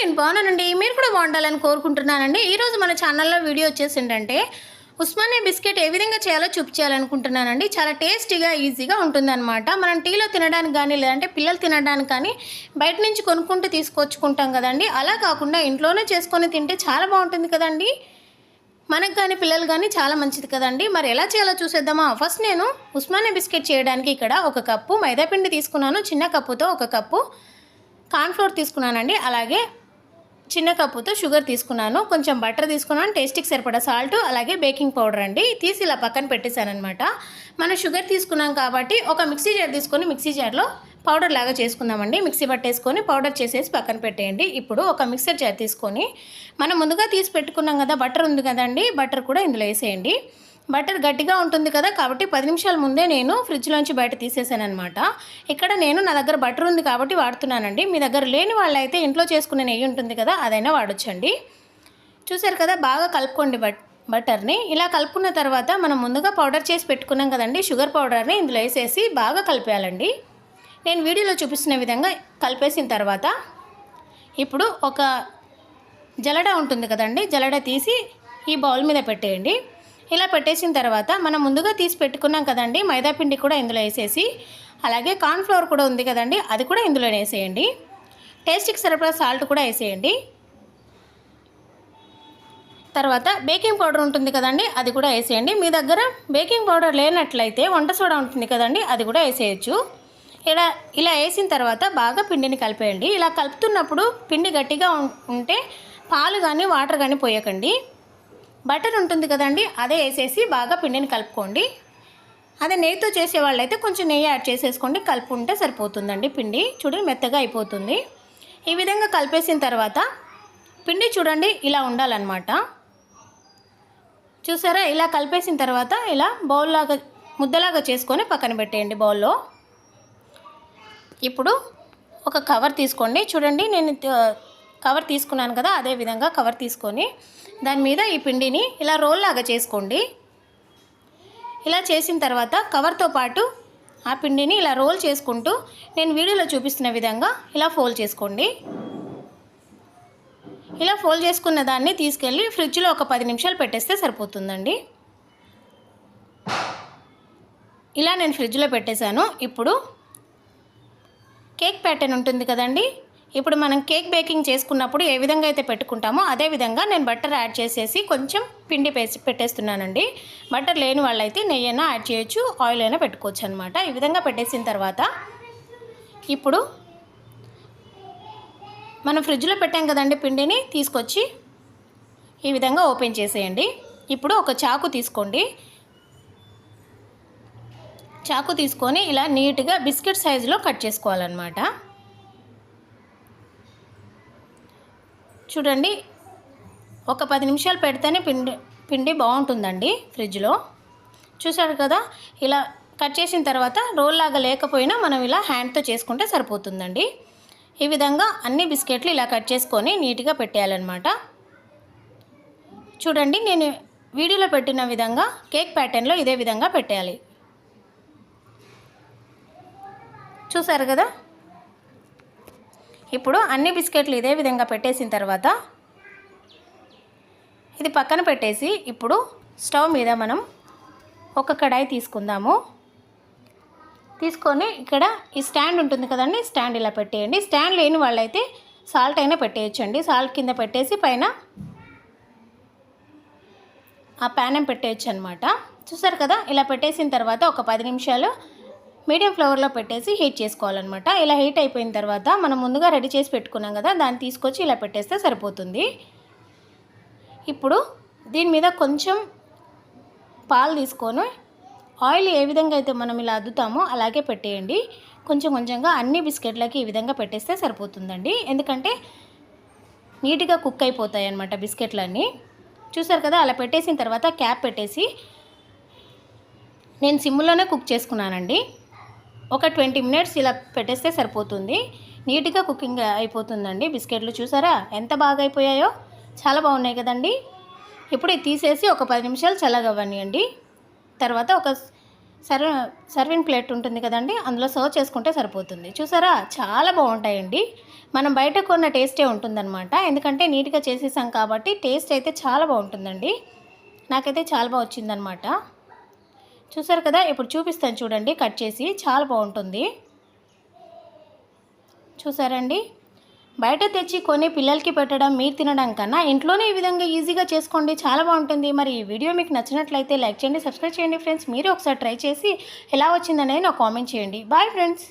నేను బాగున్నానండి. మీరు కూడా బాగుండాలని కోరుకుంటున్నానండి. ఈరోజు మన ఛానల్లో వీడియో వచ్చేసి ఏంటంటే ఉస్మానియా బిస్కెట్ ఏ విధంగా చేయాలో చూపించాలనుకుంటున్నానండి. చాలా టేస్టీగా ఈజీగా ఉంటుందన్నమాట. మనం టీలో తినడానికి కానీ లేదంటే పిల్లలు తినడానికి కానీ బయట నుంచి కొనుక్కుంటూ తీసుకొచ్చుకుంటాం కదండి. అలా కాకుండా ఇంట్లోనే చేసుకొని తింటే చాలా బాగుంటుంది కదండి. మనకు కానీ పిల్లలు కానీ చాలా మంచిది కదండి. మరి ఎలా చేయాలో చూసేద్దామా? ఫస్ట్ నేను ఉస్మానియా బిస్కెట్ చేయడానికి ఇక్కడ 1 కప్పు మైదాపిండి తీసుకున్నాను. చిన్న కప్పుతో 1 కప్పు కార్న్‌ఫ్లోర్ తీసుకున్నానండి. అలాగే చిన్న కప్పుతో షుగర్ తీసుకున్నాను. కొంచెం బటర్ తీసుకున్నాను. టేస్ట్‌కి సరిపడా సాల్ట్, అలాగే బేకింగ్ పౌడర్ అండి. తీసి ఇలా పక్కన పెట్టేశానన్నమాట. మనం షుగర్ తీసుకున్నాం కాబట్టి ఒక మిక్సీ జార్ తీసుకొని మిక్సీ జార్లో పౌడర్ లాగా చేసుకుందామండి. మిక్సీ పట్టేసుకొని పౌడర్ చేసేసి పక్కన పెట్టేయండి. ఇప్పుడు ఒక మిక్సర్ జార్ తీసుకొని మనం ముందుగా తీసి పెట్టుకున్నాం కదా, బటర్ ఉంది కదండి, బటర్ కూడా ఇందులో వేసేయండి. బటర్ గట్టిగా ఉంటుంది కదా, కాబట్టి 10 నిమిషాల ముందే నేను ఫ్రిడ్జ్లోంచి బయట తీసేసానమాట. ఇక్కడ నేను నా దగ్గర బటర్ ఉంది కాబట్టి వాడుతున్నానండి. మీ దగ్గర లేని వాళ్ళైతే ఇంట్లో చేసుకునే నెయ్యి ఉంటుంది కదా, అదైనా వాడొచ్చండి. చూసారు కదా, బాగా కలుపుకోండి బటర్ని. ఇలా కలుపుకున్న తర్వాత మనం ముందుగా పౌడర్ చేసి పెట్టుకున్నాం కదండి, షుగర్ పౌడర్ని ఇందులో వేసేసి బాగా కలిపేయాలండి. నేను వీడియోలో చూపిస్తున్న విధంగా కలిపేసిన తర్వాత ఇప్పుడు ఒక జలడ ఉంటుంది కదండి, జలడ తీసి ఈ బౌల్ మీద పెట్టేయండి. ఇలా పెట్టేసిన తర్వాత మనం ముందుగా తీసి పెట్టుకున్నాం కదండి మైదాపిండి కూడా ఇందులో వేసేసి, అలాగే కార్న్‌ఫ్లోర్ కూడా ఉంది కదండి, అది కూడా ఇందులో వేసేయండి. టేస్ట్కి సరిపడా సాల్ట్ కూడా వేసేయండి. తర్వాత బేకింగ్ పౌడర్ ఉంటుంది కదండి, అది కూడా వేసేయండి. మీ దగ్గర బేకింగ్ పౌడర్ లేనట్లయితే వంట సోడా ఉంటుంది కదండి, అది కూడా వేసేయచ్చు. ఇలా వేసిన తర్వాత బాగా పిండిని కలిపేయండి. ఇలా కలుపుతున్నప్పుడు పిండి గట్టిగా ఉంటే పాలు కానీ వాటర్ కానీ పోయకండి. బటర్ ఉంటుంది కదండి, అదే వేసేసి బాగా పిండిని కలుపుకోండి. అదే నెయ్యితో చేసే వాళ్ళైతే కొంచెం నెయ్యి యాడ్ చేసేసుకోండి, కలుపుకుంటే సరిపోతుందండి. పిండి చూడండి మెత్తగా అయిపోతుంది. ఈ విధంగా కలిపేసిన తర్వాత పిండి చూడండి ఇలా ఉండాలన్నమాట. చూసారా, ఇలా కలిపేసిన తర్వాత ఇలా బౌల్లాగా ముద్దలాగా చేసుకొని పక్కన పెట్టేయండి బౌల్లో. ఇప్పుడు ఒక కవర్ తీసుకోండి. చూడండి నేను కవర్ తీసుకున్నాను కదా, అదే విధంగా కవర్ తీసుకొని దాని మీద ఈ పిండిని ఇలా రోల్ లాగా చేసుకోండి. ఇలా చేసిన తర్వాత కవర్తో పాటు ఆ పిండిని ఇలా రోల్ చేసుకుంటూ నేను వీడియోలో చూపిస్తున్న విధంగా ఇలా ఫోల్డ్ చేసుకోండి. ఇలా ఫోల్డ్ చేసుకున్న దాన్ని తీసుకెళ్ళి ఫ్రిడ్జ్లో ఒక 10 నిమిషాలు పెట్టేస్తే సరిపోతుందండి. ఇలా నేను ఫ్రిడ్జ్లో పెట్టేశాను. ఇప్పుడు కేక్ ప్యాటర్న్ ఉంటుంది కదండి, ఇప్పుడు మనం కేక్ బేకింగ్ చేసుకున్నప్పుడు ఏ విధంగా అయితే పెట్టుకుంటామో అదే విధంగా నేను బటర్ యాడ్ చేసేసి కొంచెం పిండి పెట్టేస్తున్నానండి. బటర్ లేని వాళ్ళైతే నెయ్యి అయినా యాడ్ చేయొచ్చు, ఆయిల్ అయినా పెట్టుకోవచ్చు అనమాట. ఈ విధంగా పెట్టేసిన తర్వాత ఇప్పుడు మనం ఫ్రిడ్జ్లో పెట్టాం కదండి పిండిని, తీసుకొచ్చి ఈ విధంగా ఓపెన్ చేసేయండి. ఇప్పుడు ఒక చాకు తీసుకోండి. చాకు తీసుకొని ఇలా నీట్గా బిస్కెట్ సైజులో కట్ చేసుకోవాలన్నమాట. చూడండి, ఒక 10 నిమిషాలు పెడితేనే పిండి బాగుంటుందండి ఫ్రిడ్జ్లో. చూసారు కదా, ఇలా కట్ చేసిన తర్వాత రోల్ లాగా లేకపోయినా మనం ఇలా హ్యాండ్తో చేసుకుంటే సరిపోతుందండి. ఈ విధంగా అన్ని బిస్కెట్లు ఇలా కట్ చేసుకొని నీట్గా పెట్టేయాలన్నమాట. చూడండి, నేను వీడియోలో పెట్టిన విధంగా కేక్ ప్యాటర్న్లో ఇదే విధంగా పెట్టేయాలి. చూసారు కదా, ఇప్పుడు అన్ని బిస్కెట్లు ఇదే విధంగా పెట్టేసిన తర్వాత ఇది పక్కన పెట్టేసి ఇప్పుడు స్టవ్ మీద మనం ఒక కడాయి తీసుకుందాము. తీసుకొని ఇక్కడ ఈ స్టాండ్ ఉంటుంది కదండి, స్టాండ్ ఇలా పెట్టేయండి. స్టాండ్ లేని వాళ్ళైతే సాల్ట్ అయినా పెట్టేయచ్చండి. సాల్ట్ కింద పెట్టేసి పైన ఆ ప్యానం పెట్టేయచ్చు అనమాట. చూసారు కదా, ఇలా పెట్టేసిన తర్వాత ఒక 10 నిమిషాలు మీడియం ఫ్లేవర్లో పెట్టేసి హీట్ చేసుకోవాలన్నమాట. ఇలా హీట్ అయిపోయిన తర్వాత మనం ముందుగా రెడీ చేసి పెట్టుకున్నాం కదా, దాన్ని తీసుకొచ్చి ఇలా పెట్టేస్తే సరిపోతుంది. ఇప్పుడు దీని మీద కొంచెం పాలు తీసుకొని ఆయిల్ ఏ విధంగా అయితే మనం ఇలా అద్దుతామో అలాగే పెట్టేయండి. కొంచెం కొంచెంగా అన్ని బిస్కెట్లకి ఈ విధంగా పెట్టేస్తే సరిపోతుందండి. ఎందుకంటే నీట్గా కుక్ అయిపోతాయి అన్నమాట బిస్కెట్లన్నీ. చూసారు కదా, అలా పెట్టేసిన తర్వాత క్యాప్ పెట్టేసి నేను సిమ్లోనే కుక్ చేసుకున్నానండి. ఒక 20 మినిట్స్ ఇలా పెట్టేస్తే సరిపోతుంది. నీట్గా కుకింగ్ అయిపోతుందండి బిస్కెట్లు. చూసారా ఎంత బాగా అయిపోయాయో, చాలా బాగున్నాయి కదండి. ఇప్పుడు ఇది తీసేసి ఒక 10 నిమిషాలు చల్లగవ్వనియండి. తర్వాత ఒక సర్వింగ్ ప్లేట్ ఉంటుంది కదండి, అందులో సర్వ్ చేసుకుంటే సరిపోతుంది. చూసారా, చాలా బాగుంటాయండి. మనం బయట కొన్న టేస్టే ఉంటుందన్నమాట. ఎందుకంటే నీట్గా చేసేసాం కాబట్టి టేస్ట్ అయితే చాలా బాగుంటుందండి. నాకైతే చాలా బాగా వచ్చిందనమాట. చూసారు కదా, ఇప్పుడు చూపిస్తాను చూడండి, కట్ చేసి. చాలా బాగుంటుంది. చూసారండి, బయట తెచ్చి కొని పిల్లలకి పెట్టడం, మీరు తినడం కన్నా ఇంట్లోనే ఈ విధంగా ఈజీగా చేసుకోండి, చాలా బాగుంటుంది. మరి ఈ వీడియో మీకు నచ్చినట్లయితే లైక్ చేయండి, సబ్స్క్రైబ్ చేయండి ఫ్రెండ్స్. మీరు ఒకసారి ట్రై చేసి ఎలా వచ్చిందనేది నాకు కామెంట్ చేయండి. Boy friends.